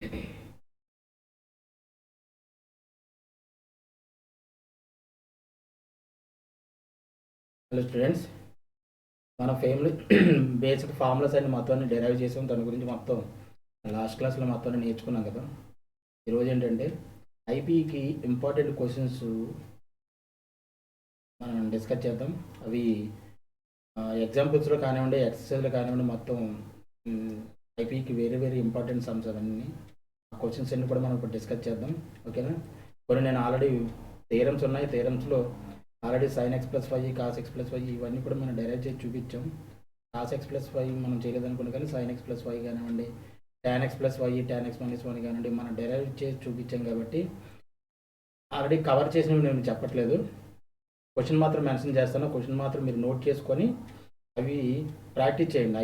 Hello students, మన family basic formulas అన్ని మొత్తాన్ని డెరైవ్ చేసాం. దాని గురించి మొత్తం లాస్ట్ క్లాస్లో మొత్తాన్ని నేర్చుకున్నాం కదా. ఈరోజు ఏంటంటే ఐపీకి ఇంపార్టెంట్ క్వశ్చన్స్ మనం డిస్కస్ చేద్దాం. అవి ఎగ్జాంపుల్స్లో కానివ్వండి, ఎక్సర్సైజ్లో కానివ్వండి, మొత్తం ఐపీకి వెరీ వెరీ ఇంపార్టెంట్ సమ్స్ అవన్నీ. ఆ క్వశ్చన్స్ అన్ని కూడా మనం ఇప్పుడు డిస్కస్ చేద్దాం, ఓకేనా. కొన్ని నేను ఆల్రెడీ థియరమ్స్ ఉన్నాయి. థియరమ్స్లో already sine x plus y, cos x plus y ఇవన్నీ కూడా మనం డైరెక్ట్ చేసి చూపించాం. కాస్ ఎక్స్ ప్లస్ వై మనం చేయలేదనుకున్నాం, కానీ సైన్ ఎక్స్ ప్లస్ వై కానివ్వండి, tan x plus y, tan x minus one కానివ్వండి, మనం డైరెక్ట్ చేసి చూపించాం. కాబట్టి ఆల్రెడీ కవర్ చేసినవి నేను చెప్పట్లేదు, క్వశ్చన్ మాత్రం మెన్షన్ చేస్తాను. క్వశ్చన్ మాత్రం మీరు నోట్ చేసుకొని అవి ప్రాక్టీస్ చేయండి.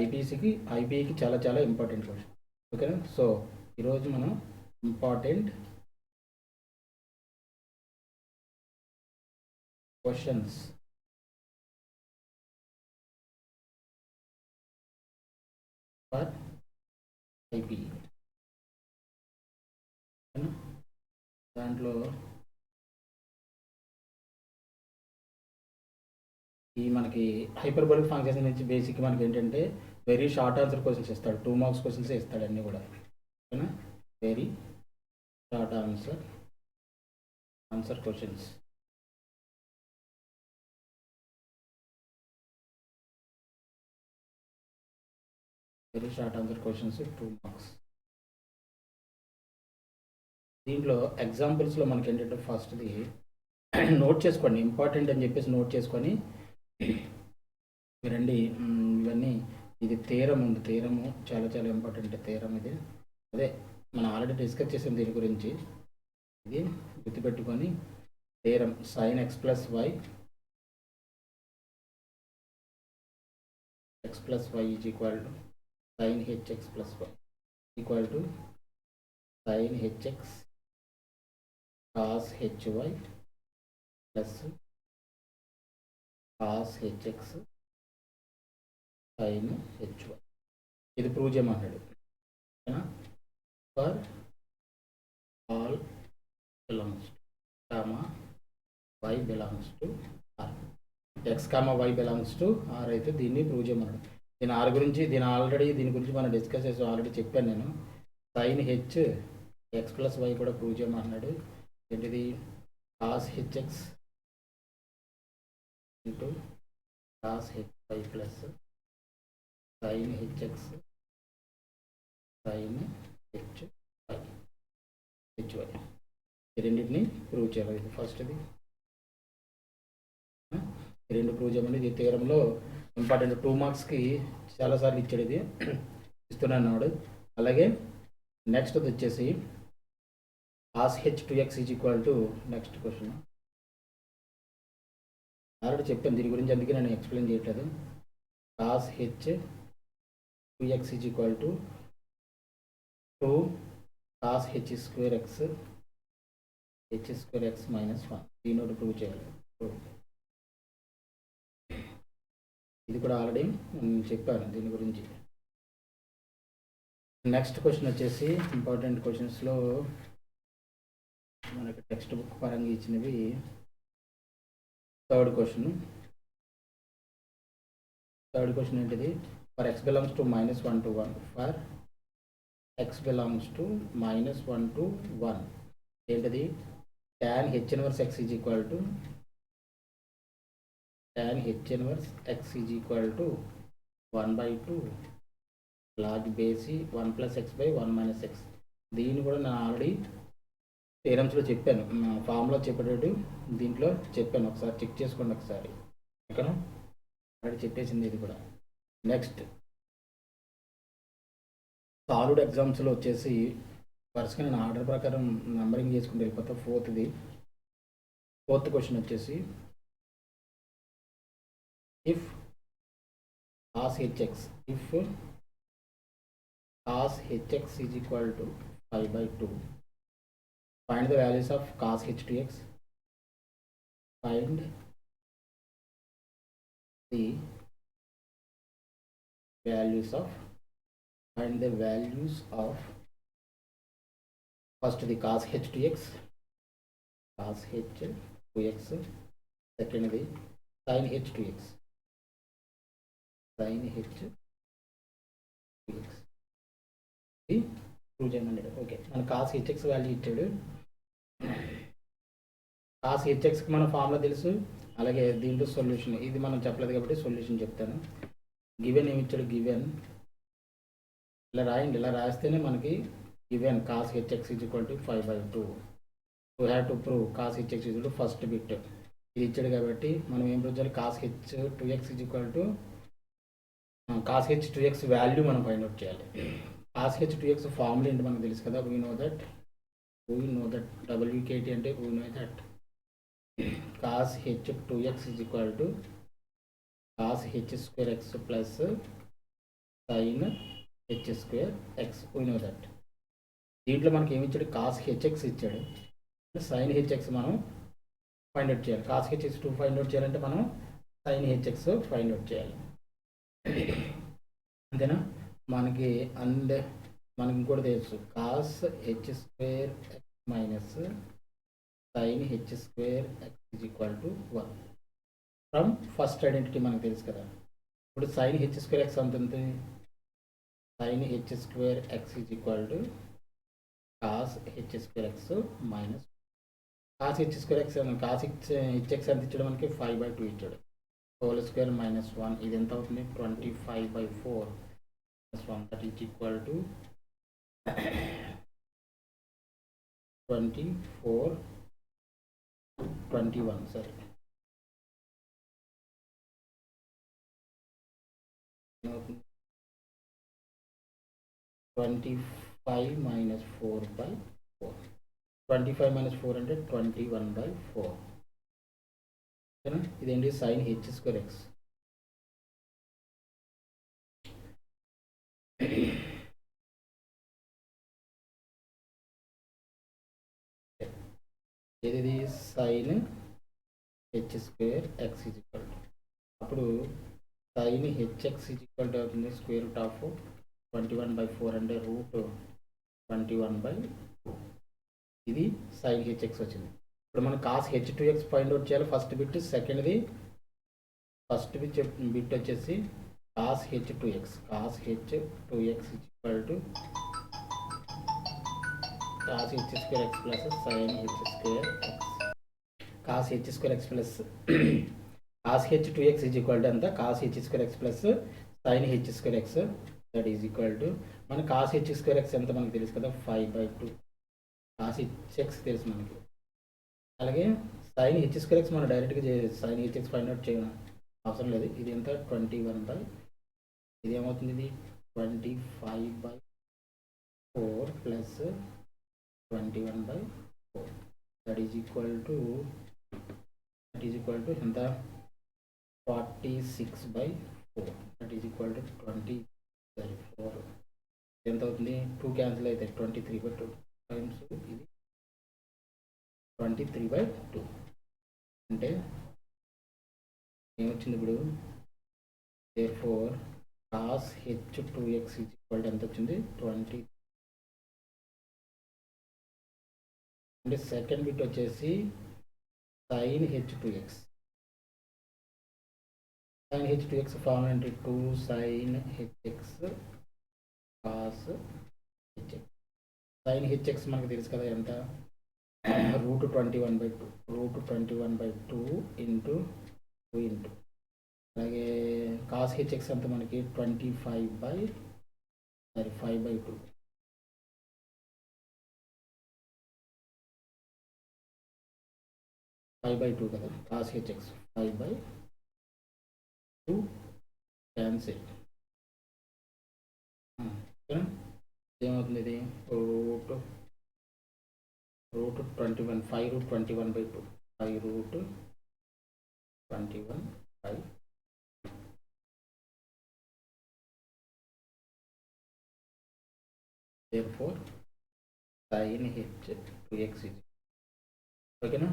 ఐపీకి చాలా చాలా ఇంపార్టెంట్ క్వశ్చన్, ఓకేనా. సో ఈరోజు మనం ఇంపార్టెంట్ క్వశ్చన్స్ ఫర్ ఐపీ, దాంట్లో ఈ మనకి హైపర్బోలిక్ ఫంక్షన్స్ నుంచి బేసిక్ మనకి ఏంటంటే వెరీ షార్ట్ ఆన్సర్ క్వశ్చన్స్ ఇస్తాడు. 2 మార్క్స్ క్వశ్చన్స్ ఇస్తాడు అన్నీ కూడా, ఓకేనా. Very short answer questions. Very short answer questions 2 marks. దీంట్లో ఎగ్జాంపుల్స్లో మనకి ఏంటంటే ఫస్ట్ది నోట్ చేసుకోండి, ఇంపార్టెంట్ అని చెప్పేసి నోట్ చేసుకొని రండి. ఇవన్నీ ఇది థీరం ఉంది, థీరము చాలా చాలా ఇంపార్టెంట్ థీరం ఇది. అదే మనం ఆల్రెడీ డిస్కస్ చేసాం దీని గురించి. ఇది గుర్తుపెట్టుకొని theorem sine x plus y is equal to sine h x plus y equal to sine h x cos h y plus cos h x sine h y. ఇది ప్రూవ్ చేయమన్నాడు, for all belongs comma y belongs to R. X comma y belongs to R అయితే దీన్ని prove చేయమన్నాడు. దీని are గురించి దీని గురించి మనం డిస్కస్ చేసి ఆల్రెడీ చెప్పాను నేను. Sine h x plus y కూడా ప్రూవ్ చేయమన్నాడు. ఏంటిది cos h x into cos h y plus sine h x sine h y ఈ రెండింటిని ప్రూవ్ చేయాలి. ఇది ఫస్ట్ది, ఈ రెండు ప్రూవ్ చేయమని ఇది థియరంలో ఇంపార్టెంట్ 2 మార్క్స్కి చాలాసార్లు ఇచ్చాడు, ఇది ఇస్తున్నాడు. అలాగే నెక్స్ట్ వచ్చేసి cos H 2x is equal to next question. Already చెప్పాను దీని గురించి, అందుకే నేను ఎక్స్ప్లెయిన్ చేయట్లేదు. Cos H 2x is equal to 2 cos h square x minus 1. దీని ఒకటి ప్రూవ్ చేయాలి. ఇది కూడా ఆల్రెడీ చెప్పాను దీని గురించి. నెక్స్ట్ క్వశ్చన్ వచ్చేసి ఇంపార్టెంట్ క్వశ్చన్స్లో మనకి టెక్స్ట్ బుక్ పరంగా ఇచ్చినవి. థర్డ్ క్వశ్చన్ ఏంటిది? For X belongs to -1 to 1, for X belongs to -1 to 1 ఏంటిది? tan h inverse x is equal to tan h inverse x is equal to 1/2 log base 1 + x / 1 - x. దీన్ని కూడా నేను already థియరమ్స్లో చెప్పాను, formula చెప్పేటట్టు దీంట్లో చెప్పాను. ఒకసారి check చేసుకోండి ఒకసారి, ఓకేనా. ఆల్రెడీ చెప్పేసింది ఇది కూడా. నెక్స్ట్ సాల్వ్డ్ ఎగ్జామ్స్లో వచ్చేసి వరుసగా నేను ఆర్డర్ ప్రకారం నంబరింగ్ చేసుకుంటూ వెళ్ళిపోతా. ఫోర్త్ క్వశ్చన్ వచ్చేసి if cos hx is equal to 5/2, find the values of cos h2x. Find the values of ఫస్ట్ది cos h to x, cos h to x. సెకండ్ది sine h to x, sine h to x. ఇది prove చేయమన్నాడు. Okay, మన cos h x value ఇచ్చాడు. Cos హెచ్ఎక్స్కి మన formula తెలుసు, అలాగే దీంట్లో సొల్యూషన్ ఇది మనం చెప్పలేదు కాబట్టి సొల్యూషన్ చెప్తాను. గివెన్ ఏమి ఇచ్చాడు, గివెన్ ఇలా రాయండి. ఇలా రాస్తేనే మనకి given cos HX is equal to 5/2. You have to prove cos HX is to first bit. ఇది ఇచ్చాడు కాబట్టి మనం ఏం ప్రూవ్ చేయాలి, cos h to x is equal to cos h to X value మనం ఫైండ్ అవుట్ చేయాలి. Cos h to X formula ఏంటి మనకు తెలుసు కదా, వీ నో దట్ WKT అంటే we know that cos h to x is equal to cos h square x plus sine h square X. We know that. దీంట్లో మనకి ఏమి ఇచ్చాడు, cos HX ఇచ్చాడు, సైన్ హెచ్ఎక్స్ మనం ఫైండ్ అవుట్ చేయాలి. Cos HX find out చేయాలంటే మనం sign HX find out చేయాలి. అంతేనా. మనకి మనకి ఇంకోటి తెలుసు, cos h square x minus sine h square x is equal to 1 from first identity మనకు తెలుసు కదా. ఇప్పుడు సైన్ హెచ్ స్క్వేర్ ఎక్స్ అంత ఉంది, sign h square x is equal to cos h square x minus cos h square x. Cos HX ఎంత ఇచ్చాడు మనకి, 5/2 ఇచ్చాడు. హోల్ స్క్వేర్ మైనస్ 1, ఇది ఎంత అవుతుంది, 25/4 + 1, దట్ ఈజ్ ఈక్వల్ టు 21. సరే, 25 - 4/4. 25 - 4 అంటే 21/4. ఇదేంటి, సైన్ హెచ్ స్క్వేర్ ఎక్స్. ఇది sine h square x is equal to, అప్పుడు sine h x is equal to అవుతుంది స్క్వేర్ రూట్ ఆఫ్ 21/4 అంటే √21/2. ఇది సైన్ హెచ్ఎక్స్ వచ్చింది. ఇప్పుడు మనం cos h to x find out చేయాలి. First bit. సెకండ్ది ఫస్ట్ బిట్ వచ్చేసి cos h to x, cos h to x is equal to cos h square x plus sine h square x. Cos h square x plus cos h to x is equal to ఎంత, cos h square x plus sine h square x, that is equal to మన cos h square x ఎంత మనకు తెలుసు కదా, 5/2. Cos H X తెలుసు మనకి. అలాగే sign h square x మనం డైరెక్ట్గా sine h x find out చేయడం అవసరం లేదు. ఇది ఎంత, 21 ఇది ఏమవుతుంది, ఇది 25/4 plus 21/4, that is equal to ఎంత, 46/4, దట్ ఈజ్ ఈక్వల్ టు 20/4. ఎంత అవుతుంది, 2 క్యాన్సిల్ అయితే 23/2 టైమ్స్ ఇది 23/2 అంటే ఏమొచ్చింది ఇప్పుడు, therefore cos h to x is equal to ఎంత వచ్చింది, 20. అంటే సెకండ్ బిట్ వచ్చేసి sine h to x. Sine h to x form అంటే 2 sine h x cos h x. Sine h x మనకు తెలుసు కదా ఎంత, √21/2, √21/2 ఇంటూ 2 అలాగే కాస్ హెచ్ఎక్స్ అంతా మనకి 5/2 5/2 కదా. Cos HX 5/2 cancel. ఏమవుతుంది, ఇది √21, 5√21/2, 5√21/2. therefore sin h to x is ఓకేనా.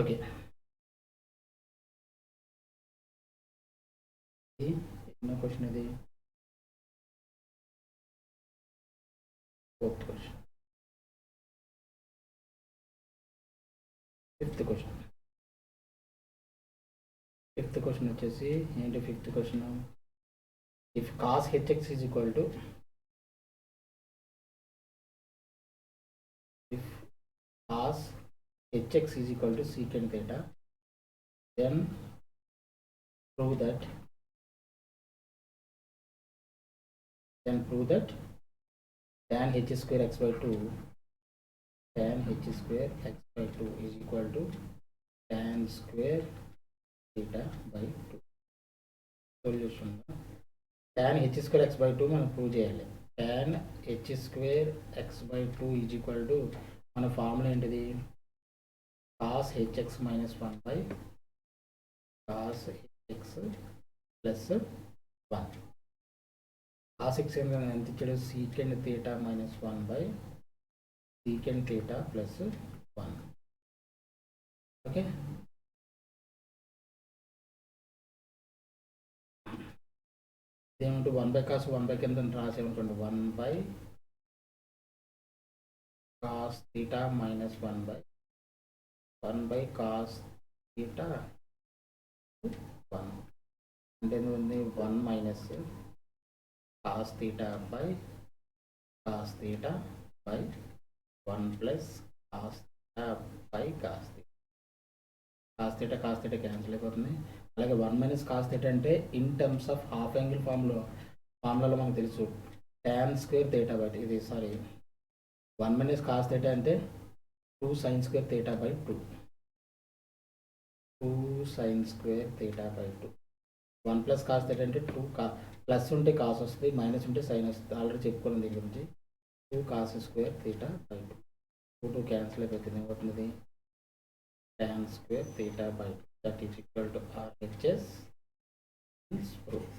ఓకే, ఎన్నో క్వశ్చన్ ఇది? Fourth question. Fifth question. Fifth question వచ్చేసి ఏంటి? Fifth question, if cos HX is equal to, if cos hx is equal to secant theta, then prove that tan h square x by 2 is equal to tan square theta by 2. Solution, tan h square x by 2 మనం prove చేయాలి. tan h square x by 2 is equal to, మన formula ఏంటిది? cos hx minus 1 by cos hx plus 1. cos x ఎంత ఇచ్చాడు? secant theta minus 1 by secant theta plus 1. Okay, ఏమంటే 1 by cos 1 by కింద రాసేమనుకోండి, 1 by cos theta minus 1 by cos theta 1. అంటే ఉంది 1 minus cos theta by cos theta by 1 plus cos theta by cos theta. cos theta cancel అయిపోతుంది. అలాగే 1 minus cos theta అంటే in terms of half angle ఫార్ములాలో మనకు తెలుసు, tan square theta by, ఇది sorry 1 minus cos theta అంటే 2 sin square theta by 2. 2 sin square theta by 2. 1 plus cos theta అంటే 2 plus ఉంటే కాస్ వస్తుంది, మైనస్ ఉంటే సైన్ వస్తుంది. ఆల్రెడీ చెప్పుకున్నాం దీని గురించి. 2 cos square theta by 2. 2 cancel అయిపోతుంది. ఏమవుతుంది? tan square theta by 2 that is equal to RHS is proof.